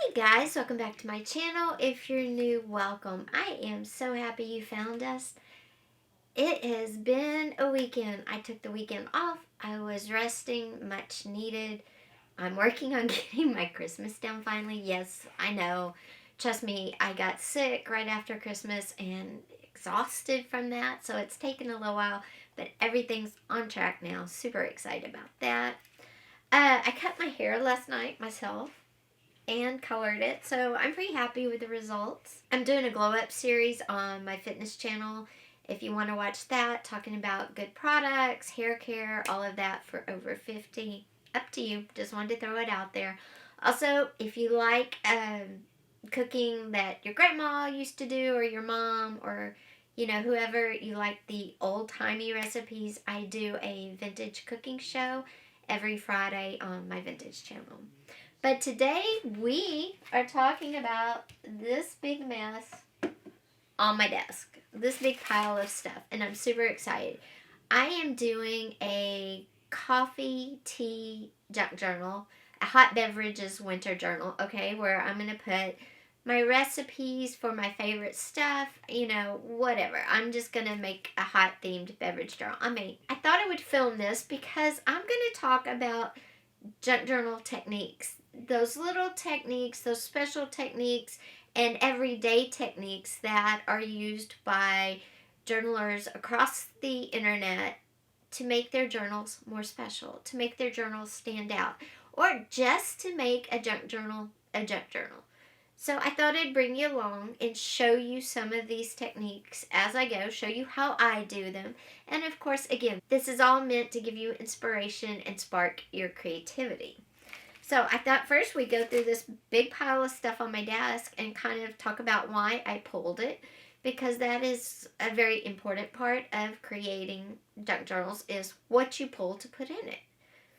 Hey guys, welcome back to my channel. If you're new, welcome. I am so happy you found us. It has been a weekend. I took the weekend off. I was resting, much needed. I'm working on getting my Christmas down finally. Yes, I know. Trust me, I got sick right after Christmas and exhausted from that, so it's taken a little while, but everything's on track now. Super excited about that. I cut my hair last night myself and colored it, so I'm pretty happy with the results. I'm doing a glow up series on my fitness channel if you want to watch that, talking about good products, hair care, all of that for over 50. Up to you. Just wanted to throw it out there. Also, if you like cooking that your grandma used to do, or your mom, or whoever you like, the old-timey recipes, I do a vintage cooking show every Friday on my vintage channel. But today we are talking about this big mess on my desk. This big pile of stuff. And I'm super excited. I am doing a coffee, tea, junk journal. A hot beverages winter journal, okay? Where I'm going to put my recipes for my favorite stuff, whatever. I'm just going to make a hot themed beverage journal. I thought I would film this because I'm going to talk about junk journal techniques. Those little techniques, those special techniques, and everyday techniques that are used by journalers across the internet to make their journals more special, to make their journals stand out, or just to make a junk journal a junk journal. So I thought I'd bring you along and show you some of these techniques as I go, show you how I do them. And of course, again, this is all meant to give you inspiration and spark your creativity. So I thought first we'd go through this big pile of stuff on my desk and kind of talk about why I pulled it, because that is a very important part of creating junk journals, is what you pull to put in it.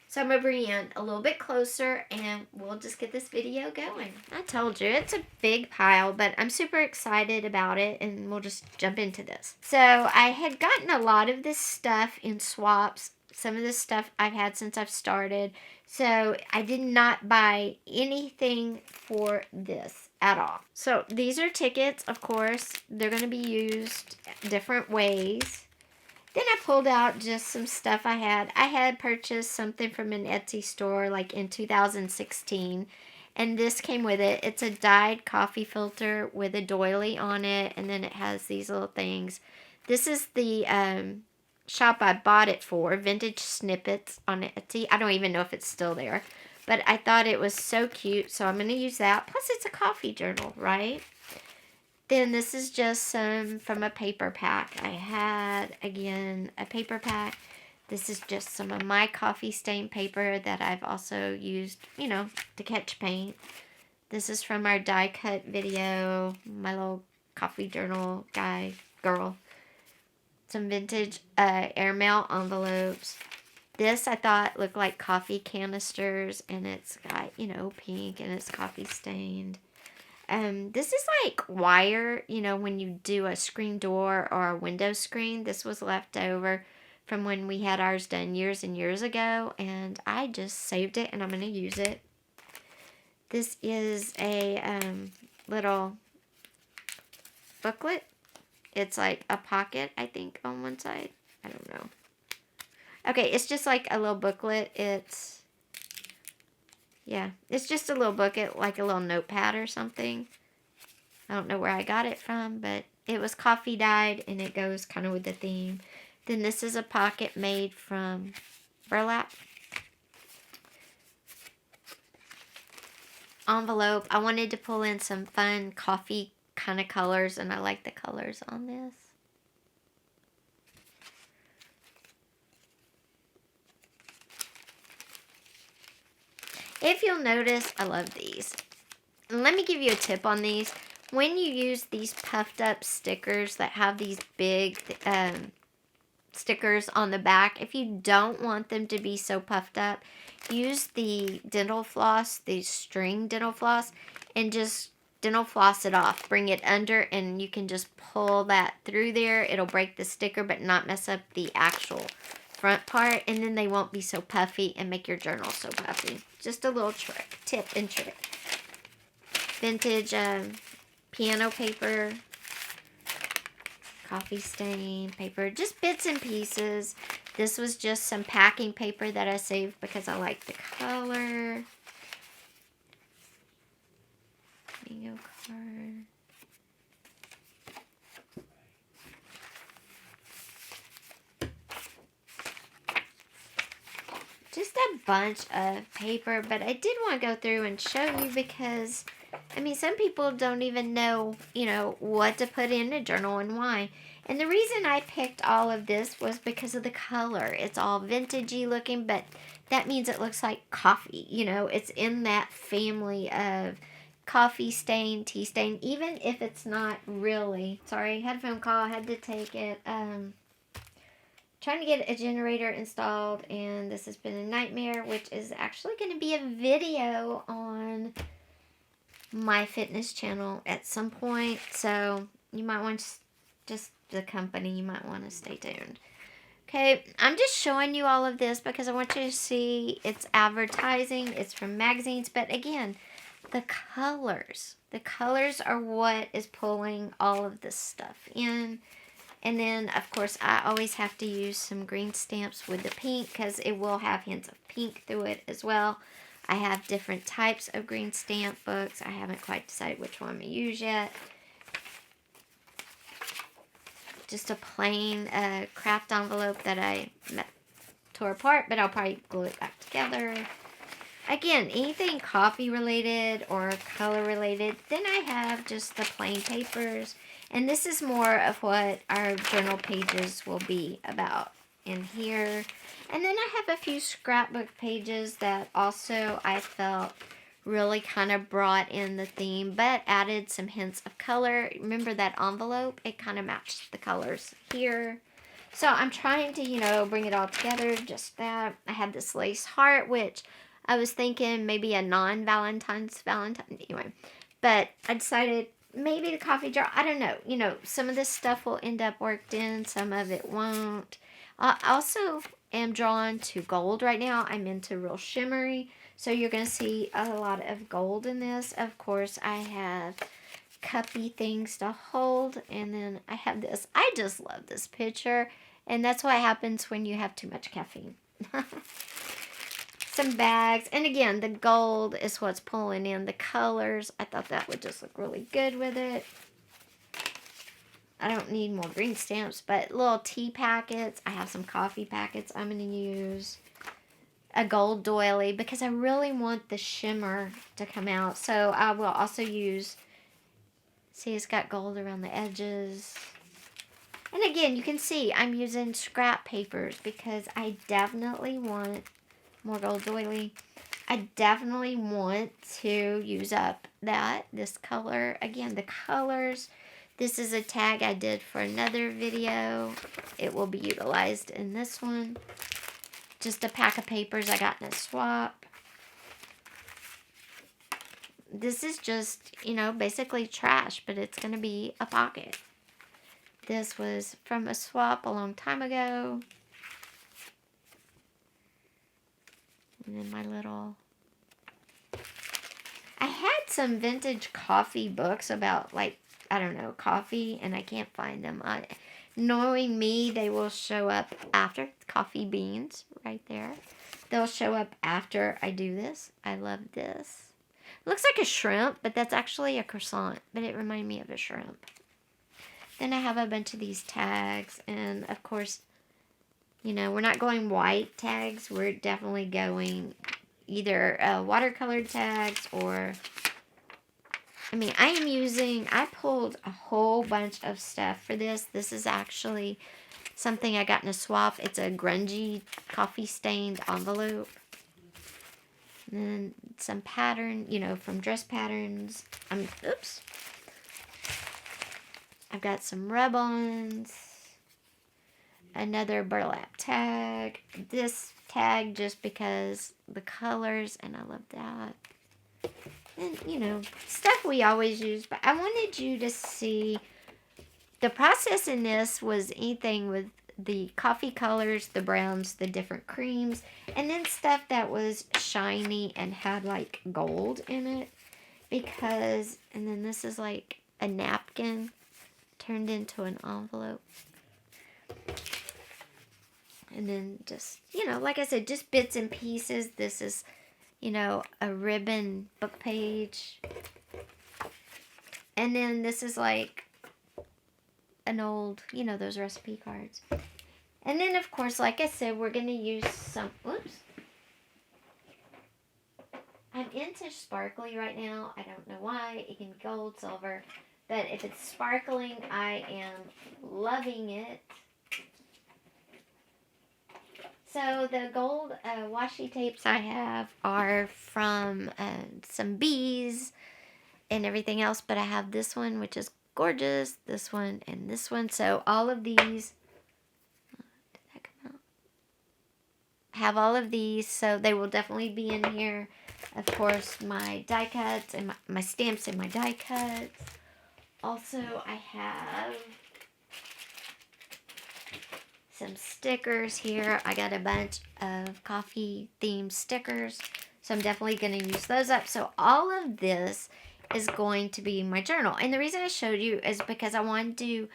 So I'm going to bring you in a little bit closer and we'll just get this video going. I told you, it's a big pile, but I'm super excited about it and we'll just jump into this. So I had gotten a lot of this stuff in swaps. Some of this stuff I've had since I've started. So I did not buy anything for this at all. So these are tickets, of course. They're going to be used different ways. Then I pulled out just some stuff I had. I had purchased something from an Etsy store like in 2016. And this came with it. It's a dyed coffee filter with a doily on it. And then it has these little things. This is the shop I bought it for, Vintage Snippets on Etsy. I don't even know if it's still there. But I thought it was so cute. So I'm going to use that. Plus it's a coffee journal, right? Then this is just some from a paper pack. I had, again, a paper pack. This is just some of my coffee stain paper that I've also used, to catch paint. This is from our die cut video, my little coffee journal guy, girl. Some vintage airmail envelopes. This I thought looked like coffee canisters, and it's got, pink, and it's coffee stained. This is like wire, when you do a screen door or a window screen. This was left over from when we had ours done years and years ago, and I just saved it and I'm going to use it. This is a little booklet. It's like a pocket, I think, on one side. I don't know. Okay, it's just like a little booklet. It's just a little booklet, like a little notepad or something. I don't know where I got it from, but it was coffee dyed, and it goes kind of with the theme. Then this is a pocket made from burlap. Envelope. I wanted to pull in some fun coffee kind of colors, and I like the colors on this. If you'll notice, I love these. And let me give you a tip on these. When you use these puffed up stickers that have these big stickers on the back, if you don't want them to be so puffed up, use the dental floss, the string dental floss, and just dental floss it off. Bring it under, and you can just pull that through there. It'll break the sticker but not mess up the actual front part, and then they won't be so puffy and make your journal so puffy. Just a little trick, tip and trick. vintage piano paper, coffee stain paper, just bits and pieces. This was just some packing paper that I saved because I like the color. Bingo card. Just a bunch of paper, but I did want to go through and show you because, I mean, some people don't even know, what to put in a journal and why. And the reason I picked all of this was because of the color. It's all vintagey looking, but that means it looks like coffee. It's in that family of coffee stain, tea stain, even if it's not really. Sorry, headphone call, had to take it. Trying to get a generator installed, and this has been a nightmare, which is actually going to be a video on my fitness channel at some point. So you might want to, just the company, you might want to stay tuned. Okay, I'm just showing you all of this because I want you to see it's advertising, it's from magazines, but again, the colors are what is pulling all of this stuff in. And then, of course, I always have to use some green stamps with the pink because it will have hints of pink through it as well. I have different types of green stamp books. I haven't quite decided which one to use yet. Just a plain craft envelope that I tore apart, but I'll probably glue it back together. Again, anything coffee related or color related. Then I have just the plain papers. And this is more of what our journal pages will be about in here. And then I have a few scrapbook pages that also I felt really kind of brought in the theme, but added some hints of color. Remember that envelope? It kind of matched the colors here. So I'm trying to, bring it all together, just that. I have this lace heart, which I was thinking maybe a non-Valentine's Valentine. Anyway, but I decided maybe the coffee jar, I don't know. Some of this stuff will end up worked in, some of it won't. I also am drawn to gold right now. I'm into real shimmery. So you're going to see a lot of gold in this. Of course, I have cuppy things to hold. And then I have this. I just love this picture. And that's what happens when you have too much caffeine. Some bags, and again, the gold is what's pulling in the colors. I thought that would just look really good with it. I don't need more green stamps, but little tea packets. I have some coffee packets I'm going to use. A gold doily, because I really want the shimmer to come out. So I will also use, see, it's got gold around the edges. And again, you can see I'm using scrap papers because I definitely want more gold doily. I definitely want to use up this color. Again, the colors. This is a tag I did for another video. It will be utilized in this one. Just a pack of papers I got in a swap. This is just, basically trash, but it's going to be a pocket. This was from a swap a long time ago. And then my little... I had some vintage coffee books about, coffee, and I can't find them. Knowing me, they will show up after. Coffee beans, right there. They'll show up after I do this. I love this. Looks like a shrimp, but that's actually a croissant. But it reminded me of a shrimp. Then I have a bunch of these tags, and of course... we're not going white tags. We're definitely going either watercolor tags or... I pulled a whole bunch of stuff for this. This is actually something I got in a swap. It's a grungy coffee stained envelope. And then some pattern, from dress patterns. Oops. I've got some rub-ons. Another burlap tag. This tag just because the colors, and I love that. And, stuff we always use. But I wanted you to see the process in this was anything with the coffee colors, the browns, the different creams, and then stuff that was shiny and had, gold in it. because, and then this is like a napkin turned into an envelope. And then just, like I said, just bits and pieces. This is, a ribbon book page. And then this is like an old, those recipe cards. And then, of course, like I said, we're going to use some, I'm into sparkly right now. I don't know why. It can be gold, silver. But if it's sparkling, I am loving it. So the gold washi tapes I have are from some bees and everything else. But I have this one, which is gorgeous. This one and this one. So all of these, did that come out? Have all of these. So they will definitely be in here. Of course, my die cuts and my stamps and my die cuts. Also, I have some stickers here. I got a bunch of coffee themed stickers, so I'm definitely going to use those up. So all of this is going to be my journal. And the reason I showed you is because I wanted to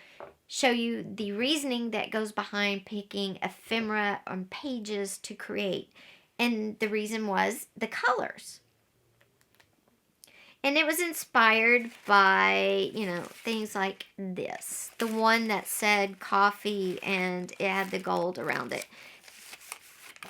show you the reasoning that goes behind picking ephemera on pages to create. And the reason was the colors. And it was inspired by, things like this. The one that said coffee and it had the gold around it.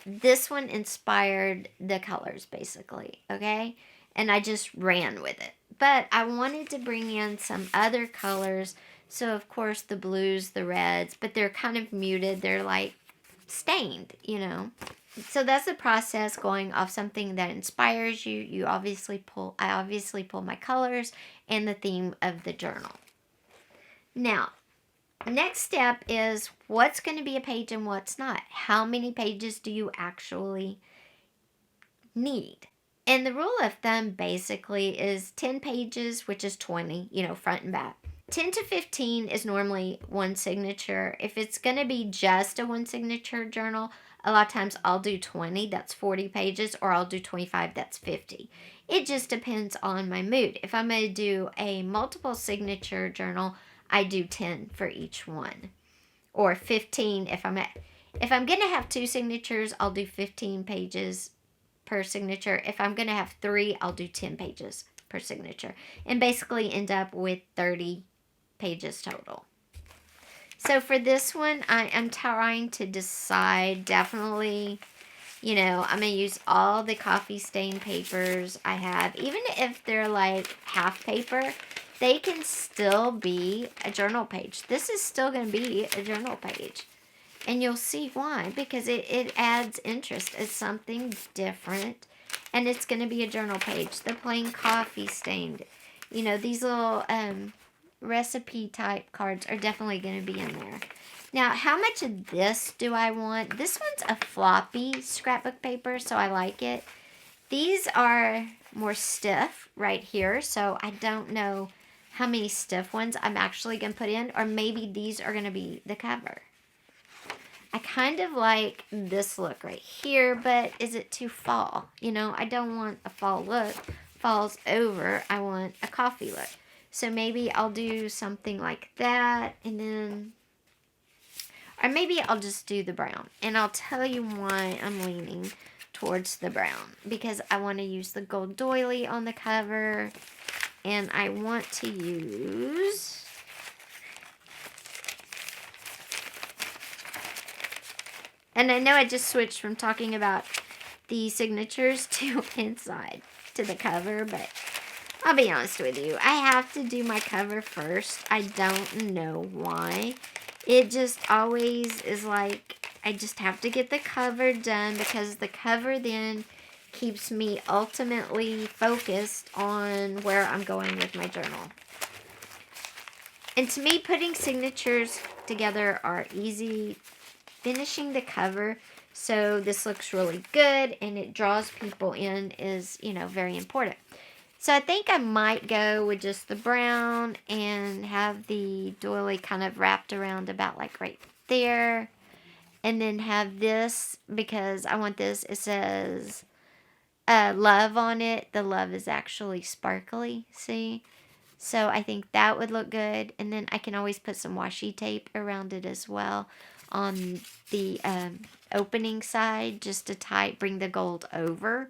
This one inspired the colors, basically, okay? And I just ran with it. But I wanted to bring in some other colors. So, of course, the blues, the reds, but they're kind of muted. They're like stained, So that's the process, going off something that inspires you. I obviously pull my colors and the theme of the journal. Now, next step is what's going to be a page and what's not. How many pages do you actually need? And the rule of thumb basically is 10 pages, which is 20, front and back. 10 to 15 is normally one signature. If it's going to be just a one signature journal, a lot of times I'll do 20, that's 40 pages, or I'll do 25, that's 50. It just depends on my mood. If I'm going to do a multiple signature journal, I do 10 for each one. Or 15 if I'm going to have 2 signatures, I'll do 15 pages per signature. If I'm going to have 3, I'll do 10 pages per signature. And basically end up with 30 pages total. So for this one, I am trying to decide, definitely, I'm going to use all the coffee stain papers I have. Even if they're like half paper, they can still be a journal page. This is still going to be a journal page. And you'll see why, because it adds interest. It's something different, and it's going to be a journal page. The plain coffee stained, these little recipe type cards are definitely going to be in there. Now, how much of this do I want? This one's a floppy scrapbook paper, so I like it. These are more stiff right here, so I don't know how many stiff ones I'm actually going to put in, or maybe these are going to be the cover. I kind of like this look right here, but is it too fall? I don't want a fall look. Falls over. I want a coffee look. So maybe I'll do something like that, and then, or maybe I'll just do the brown. And I'll tell you why I'm leaning towards the brown. Because I want to use the gold doily on the cover, and I want to use and I know I just switched from talking about the signatures to inside to the cover, but I'll be honest with you. I have to do my cover first. I don't know why. It just always is like, I just have to get the cover done, because the cover then keeps me ultimately focused on where I'm going with my journal. And to me, putting signatures together are easy. Finishing the cover so this looks really good and it draws people in is, very important. So I think I might go with just the brown and have the doily kind of wrapped around about like right there. And then have this, because I want this, it says, love on it, the love is actually sparkly, see? So I think that would look good. And then I can always put some washi tape around it as well on the opening side, just to bring the gold over.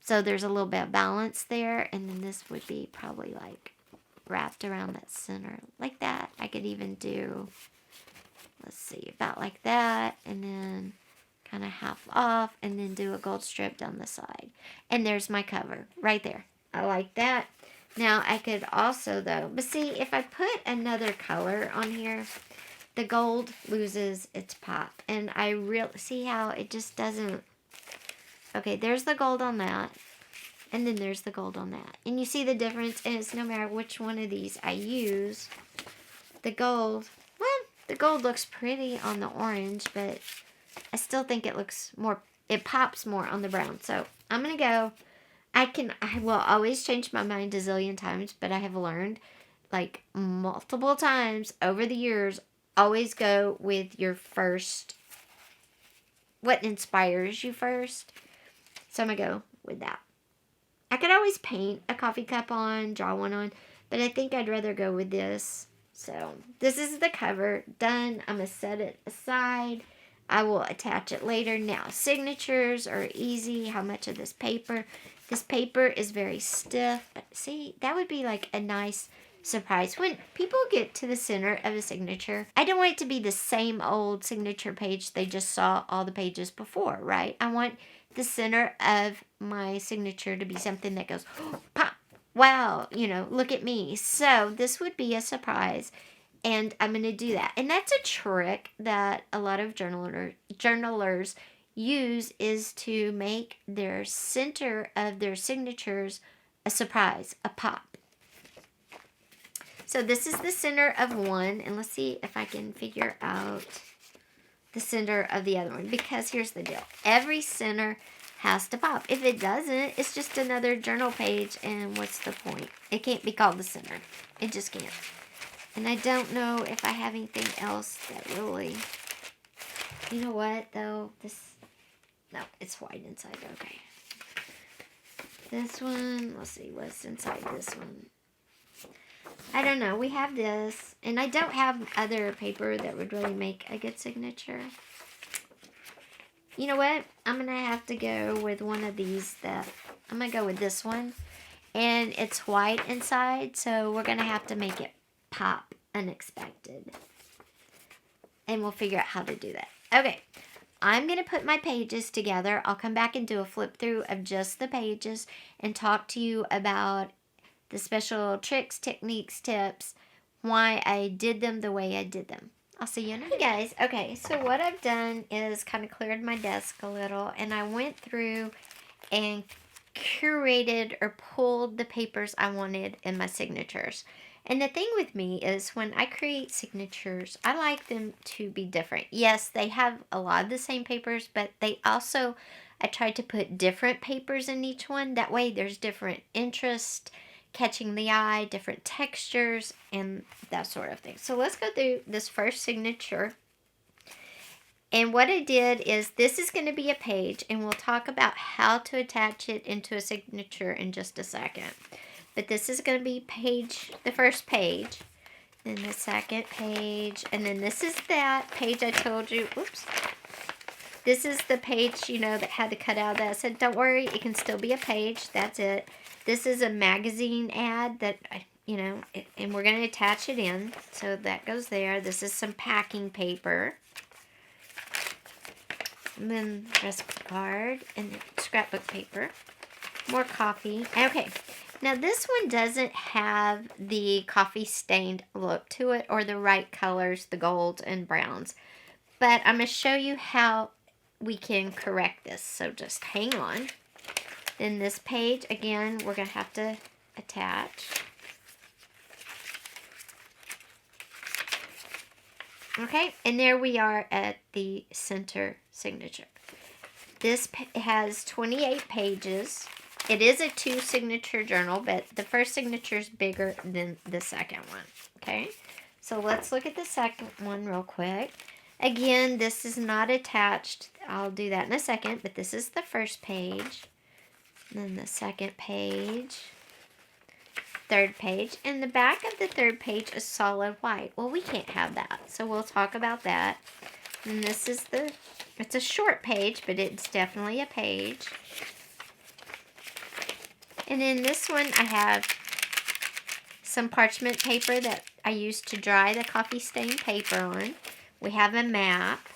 So there's a little bit of balance there. And then this would be probably like wrapped around that center like that. I could even do, let's see, about like that. And then kind of half off, and then do a gold strip down the side. And there's my cover right there. I like that. Now I could also though, but see, if I put another color on here, the gold loses its pop. And I really see how it just doesn't. Okay, there's the gold on that. And then there's the gold on that. And you see the difference is no matter which one of these I use, the gold, well, the gold looks pretty on the orange, but I still think it looks more, it pops more on the brown. So I'm going to go, I will always change my mind a zillion times, but I have learned like multiple times over the years, always go with your first, what inspires you first. So I'm going to go with that. I could always paint a coffee cup on, draw one on, but I think I'd rather go with this. So this is the cover done. I'm going to set it aside. I will attach it later. Now, signatures are easy. How much of this paper? This paper is very stiff. But see, that would be like a nice surprise. When people get to the center of a signature, I don't want it to be the same old signature page they just saw all the pages before, right? I want the center of my signature to be something that goes, oh, pop, wow, look at me. So this would be a surprise. And I'm going to do that. And that's a trick that a lot of journalers use, is to make their center of their signatures a surprise, a pop. So this is the center of one. And let's see if I can figure out the center of the other one. Because here's the deal. Every center has to pop. If it doesn't, it's just another journal page. And what's the point? It can't be called the center. It just can't. And I don't know if I have anything else that really, you know what though, no, it's white inside, okay. This one, let's see what's inside this one. I don't know, we have this, and I don't have other paper that would really make a good signature. You know what, I'm going to have to go with one of these I'm going to go with this one. And it's white inside, so we're going to have to make it pop unexpected. And we'll figure out how to do that. Okay, I'm going to put my pages together. I'll come back and do a flip through of just the pages and talk to you about the special tricks, techniques, tips, why I did them the way I did them. I'll see you in a minute. Hey guys, okay, so what I've done is kind of cleared my desk a little, and I went through and curated or pulled the papers I wanted in my signatures. And the thing with me is when I create signatures, I like them to be different. Yes, they have a lot of the same papers, but they also, I tried to put different papers in each one. That way there's different interest, catching the eye, different textures, and that sort of thing. So let's go through this first signature. And what I did is, this is going to be a page, and we'll talk about how to attach it into a signature in just a second. But this is going to be the first page, then the second page, and then this is that page I told you. Oops. This is the page, that had to cut out that. I said, don't worry, it can still be a page. That's it. This is a magazine ad that, and we're going to attach it in. So that goes there. This is some packing paper. And then recipe card and scrapbook paper. More coffee. Okay. Now this one doesn't have the coffee stained look to it, or the right colors, the golds and browns. But I'm going to show you how we can correct this. So just hang on. Then this page, again, we're going to have to attach. Okay, and there we are at the center signature. This has 28 pages. It is a 2-signature journal, but the first signature is bigger than the second one. Okay, so let's look at the second one real quick. Again, this is not attached. I'll do that in a second, but this is the first page. Then the second page, third page, and the back of the third page is solid white. Well, we can't have that, so we'll talk about that. And this is it's a short page, but it's definitely a page. And in this one, I have some parchment paper that I used to dry the coffee stain paper on. We have a map.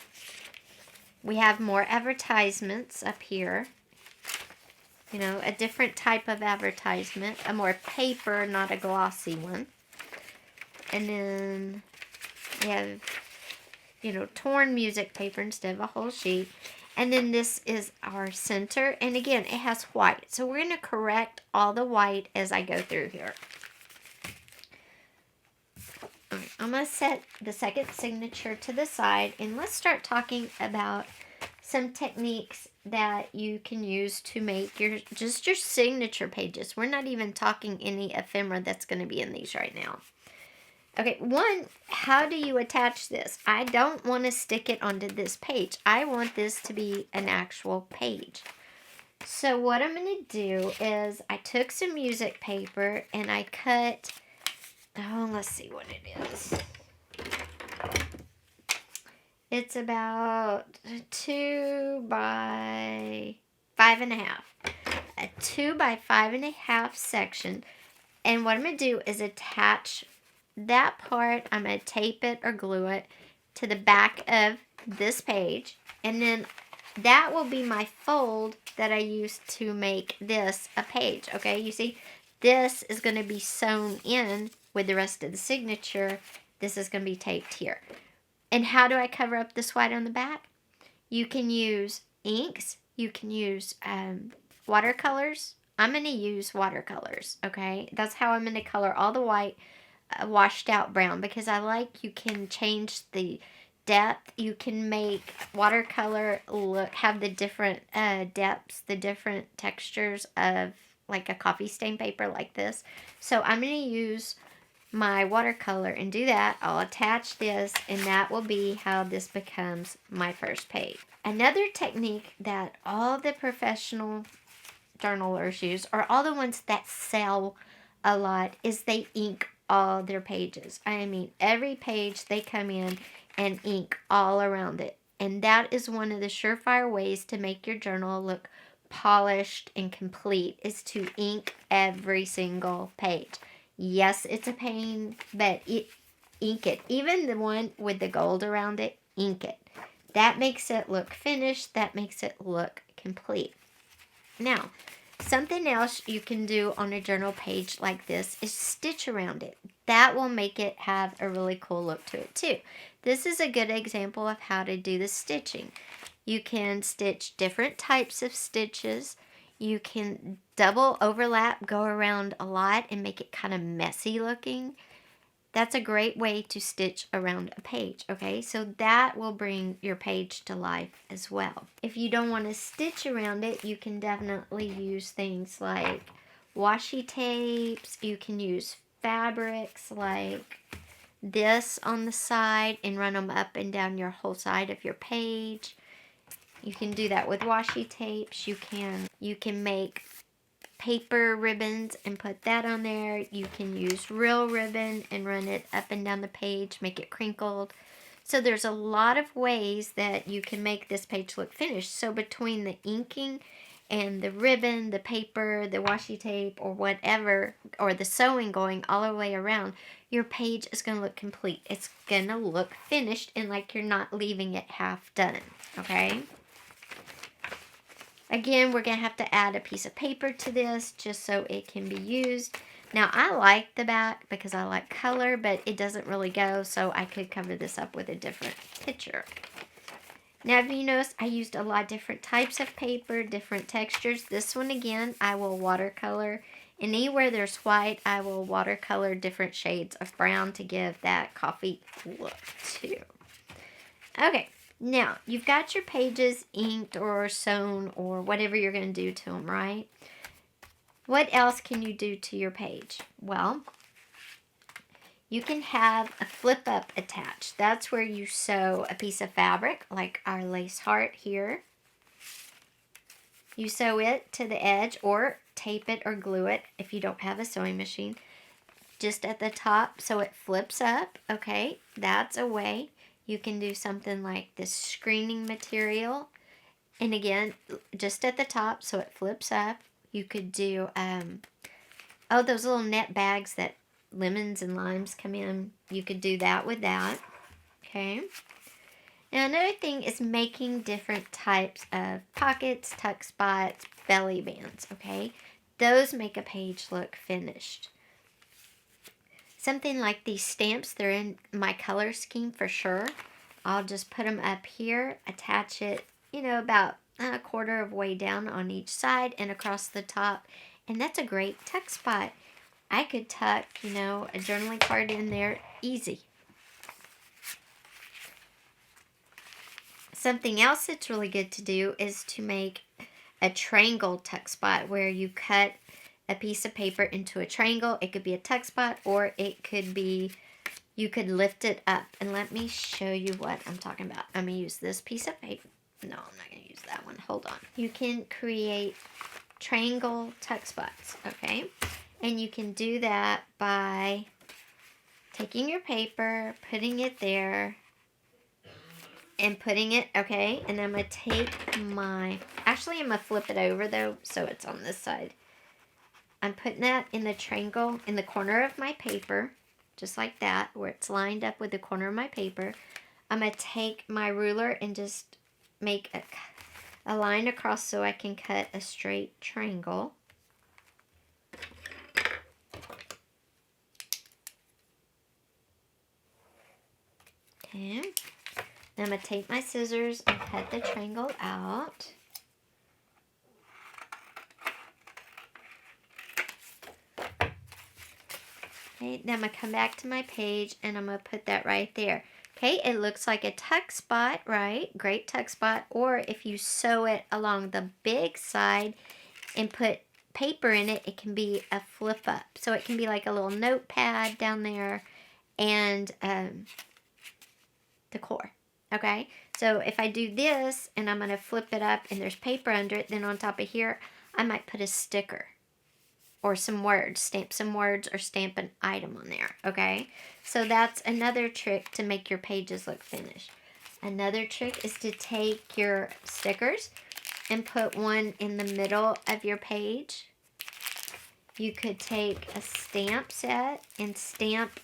We have more advertisements up here. You know, a different type of advertisement. A more paper, not a glossy one. And then we have, you know, torn music paper instead of a whole sheet. And then this is our center. And again, it has white. So we're going to correct all the white as I go through here. All right, I'm going to set the second signature to the side. And let's start talking about some techniques that you can use to make your signature pages. We're not even talking any ephemera that's going to be in these right now. Okay, one, how do you attach this? I don't want to stick it onto this page. I want this to be an actual page. So what I'm going to do is I took some music paper and I cut, let's see what it is. It's about 2 by 5.5. A 2 by 5.5 section. And what I'm going to do is attach that part. I'm going to tape it or glue it to the back of this page. And then that will be my fold that I use to make this a page. Okay, you see, this is going to be sewn in with the rest of the signature. This is going to be taped here. And how do I cover up this white on the back? You can use inks. You can use watercolors. I'm going to use watercolors, okay? That's how I'm going to color all the white washed out brown, because I like you can change the depth. You can make watercolor have the different depths, the different textures of like a coffee stain paper like this. So I'm going to use my watercolor and do that. I'll attach this, and that will be how this becomes my first page. Another technique that all the professional journalers use, or all the ones that sell a lot, is they ink all their pages. I mean, every page they come in and ink all around it. And that is one of the surefire ways to make your journal look polished and complete, is to ink every single page. Yes, it's a pain, but ink it. Even the one with the gold around it, ink it. That makes it look finished. That makes it look complete. Now, something else you can do on a journal page like this is stitch around it. That will make it have a really cool look to it too. This is a good example of how to do the stitching. You can stitch different types of stitches. You can double overlap, go around a lot, and make it kind of messy looking. That's a great way to stitch around a page, okay? So that will bring your page to life as well. If you don't want to stitch around it, you can definitely use things like washi tapes. You can use fabrics like this on the side and run them up and down your whole side of your page. You can do that with washi tapes. You can make paper ribbons and put that on there. You can use real ribbon and run it up and down the page, make it crinkled. So there's a lot of ways that you can make this page look finished. So between the inking and the ribbon, the paper, the washi tape, or whatever, or the sewing going all the way around, your page is going to look complete. It's going to look finished and like you're not leaving it half done, okay? Again, we're going to have to add a piece of paper to this just so it can be used. Now, I like the back because I like color, but it doesn't really go, so I could cover this up with a different picture. Now, if you notice, I used a lot of different types of paper, different textures. This one, again, I will watercolor. And anywhere there's white, I will watercolor different shades of brown to give that coffee look, too. Okay. Now, you've got your pages inked or sewn or whatever you're going to do to them, right? What else can you do to your page? Well, you can have a flip up attached. That's where you sew a piece of fabric, like our lace heart here. You sew it to the edge or tape it or glue it if you don't have a sewing machine. Just at the top so it flips up, okay? That's a way. You can do something like this screening material. And again, just at the top so it flips up. You could do, those little net bags that lemons and limes come in. You could do that with that, okay? Now another thing is making different types of pockets, tuck spots, belly bands, okay? Those make a page look finished. Something like these stamps, they're in my color scheme for sure. I'll just put them up here, attach it, about a quarter of way down on each side and across the top. And that's a great tuck spot. I could tuck, a journaling card in there easy. Something else that's really good to do is to make a triangle tuck spot where you cut a piece of paper into a triangle. It could be a tuck spot or it could be, you could lift it up. And let me show you what I'm talking about. I'm going to use this piece of paper. No, I'm not going to use that one. Hold on. You can create triangle tuck spots, okay? And you can do that by taking your paper, putting it there, and putting it, okay? And I'm going to take actually I'm going to flip it over though, so it's on this side. I'm putting that in the triangle in the corner of my paper, just like that, where it's lined up with the corner of my paper. I'm going to take my ruler and just make a line across so I can cut a straight triangle. Okay. Then I'm going to take my scissors and cut the triangle out. Okay, then I'm going to come back to my page and I'm going to put that right there. Okay, it looks like a tuck spot, right? Great tuck spot. Or if you sew it along the big side and put paper in it, it can be a flip up. So it can be like a little notepad down there and decor. Okay, so if I do this and I'm going to flip it up and there's paper under it, then on top of here, I might put a sticker or some words, stamp some words or stamp an item on there, okay? So that's another trick to make your pages look finished. Another trick is to take your stickers and put one in the middle of your page. You could take a stamp set and stamp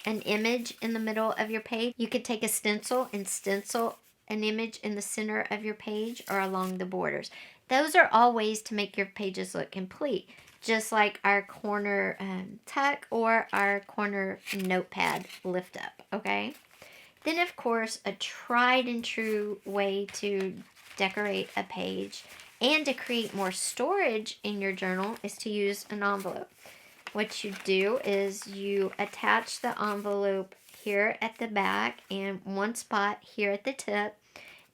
an image in the middle of your page. You could take a stencil and stencil an image in the center of your page or along the borders. Those are all ways to make your pages look complete, just like our corner tuck or our corner notepad lift up, okay? Then, of course, a tried and true way to decorate a page and to create more storage in your journal is to use an envelope. What you do is you attach the envelope here at the back and one spot here at the tip.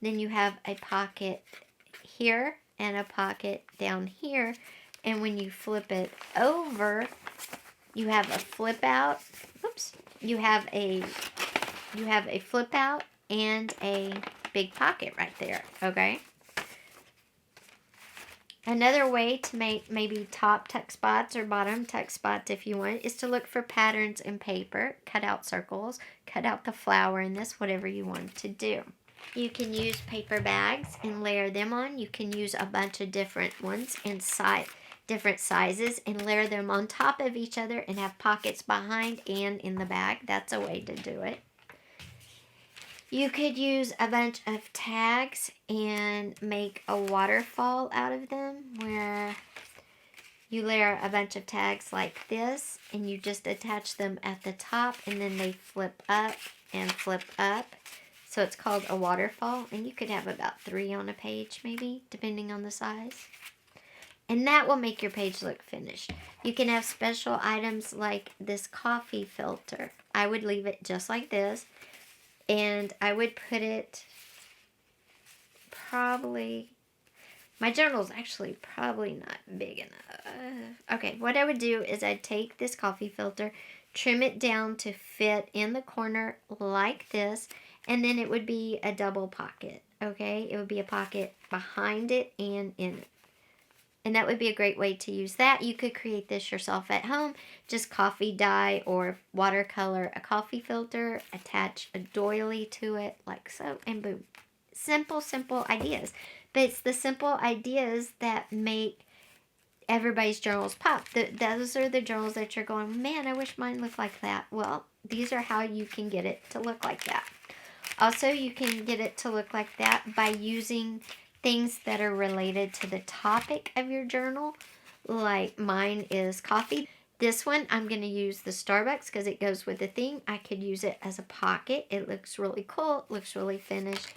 Then you have a pocket here and a pocket down here. And when you flip it over, you have a flip out. Oops. You have a flip out and a big pocket right there, okay? Another way to make maybe top tuck spots or bottom tuck spots if you want is to look for patterns in paper. Cut out circles, cut out the flower in this, whatever you want to do. You can use paper bags and layer them on. You can use a bunch of different ones in different sizes and layer them on top of each other and have pockets behind and in the bag. That's a way to do it. You could use a bunch of tags and make a waterfall out of them where you layer a bunch of tags like this and you just attach them at the top and then they flip up and flip up. So it's called a waterfall, and you could have about 3 on a page maybe, depending on the size. And that will make your page look finished. You can have special items like this coffee filter. I would leave it just like this. And I would put it probably, my journal's actually probably not big enough. Okay, what I would do is I'd take this coffee filter, trim it down to fit in the corner like this, and then it would be a double pocket, okay? It would be a pocket behind it and in it. And that would be a great way to use that. You could create this yourself at home. Just coffee dye or watercolor a coffee filter, attach a doily to it like so, and boom. Simple, simple ideas. But it's the simple ideas that make everybody's journals pop. Those are the journals that you're going, man, I wish mine looked like that. Well, these are how you can get it to look like that. Also, you can get it to look like that by using things that are related to the topic of your journal. Like mine is coffee. This one, I'm going to use the Starbucks because it goes with the theme. I could use it as a pocket. It looks really cool. It looks really finished.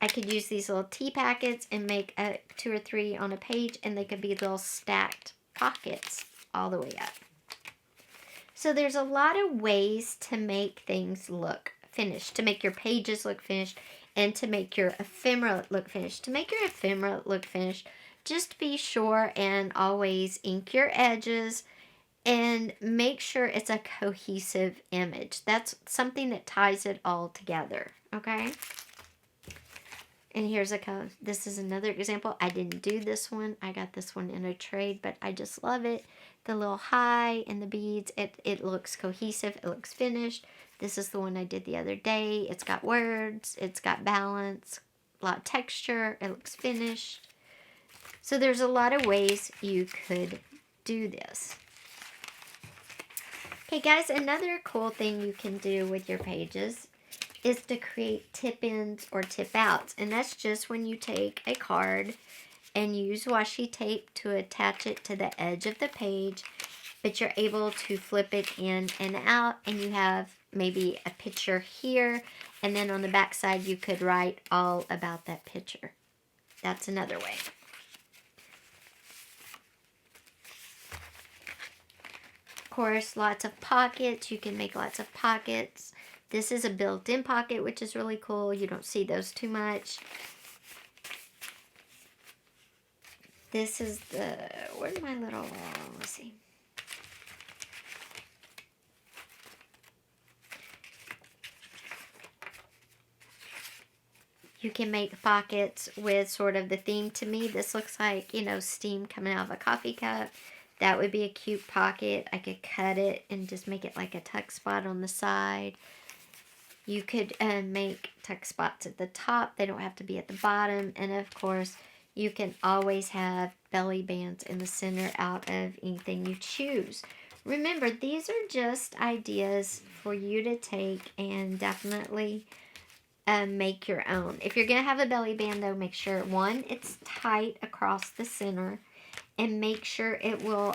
I could use these little tea packets and make 2 or 3 on a page, and they could be little stacked pockets all the way up. So there's a lot of ways to make things look finished, to make your pages look finished, and to make your ephemera look finished. To make your ephemera look finished, just be sure and always ink your edges and make sure it's a cohesive image. That's something that ties it all together, okay? And here's this is another example. I didn't do this one. I got this one in a trade, but I just love it. The little high and the beads, it looks cohesive. It looks finished. This is the one I did the other day. It's got words. It's got balance. A lot of texture. It looks finished. So there's a lot of ways you could do this. Okay, guys, another cool thing you can do with your pages is to create tip-ins or tip-outs. And that's just when you take a card and use washi tape to attach it to the edge of the page, but you're able to flip it in and out, and you have maybe a picture here, and then on the back side you could write all about that picture. That's another way. Of course, lots of pockets. You can make lots of pockets. This is a built-in pocket, which is really cool. You don't see those too much. This is where's my little, let's see. You can make pockets with sort of the theme. To me, this looks like, steam coming out of a coffee cup. That would be a cute pocket. I could cut it and just make it like a tuck spot on the side. You could make tuck spots at the top. They don't have to be at the bottom. And of course, you can always have belly bands in the center out of anything you choose. Remember, these are just ideas for you to take and definitely make your own. If you're going to have a belly band, though, make sure, one, it's tight across the center, and make sure it will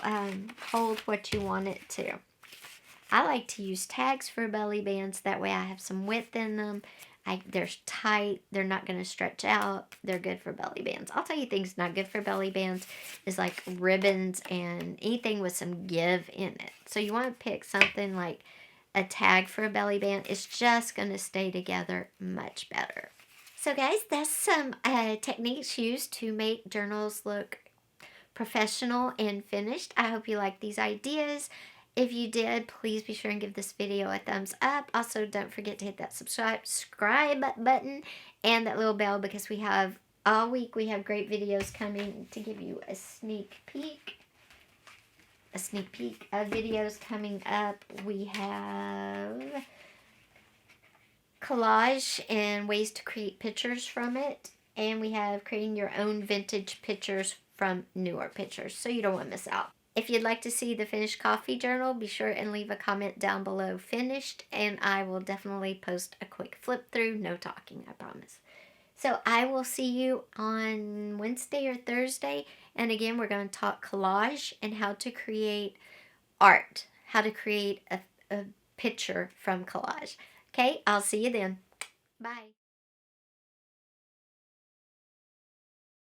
hold what you want it to. I like to use tags for belly bands. That way I have some width in them. They're tight. They're not going to stretch out. They're good for belly bands. I'll tell you things not good for belly bands is like ribbons and anything with some give in it. So you want to pick something like a tag for a belly band. It's just going to stay together much better. So guys, that's some techniques used to make journals look professional and finished. I hope you like these ideas. If you did, please be sure and give this video a thumbs up. Also, don't forget to hit that subscribe button and that little bell, because we have all week we have great videos coming to give you a sneak peek. Of videos coming up. We have collage and ways to create pictures from it. And we have creating your own vintage pictures from newer pictures, so you don't want to miss out. If you'd like to see the finished coffee journal, be sure and leave a comment down below, finished, and I will definitely post a quick flip through. No talking, I promise. So I will see you on Wednesday or Thursday, and again, we're going to talk collage and how to create art, how to create a picture from collage. Okay, I'll see you then. Bye.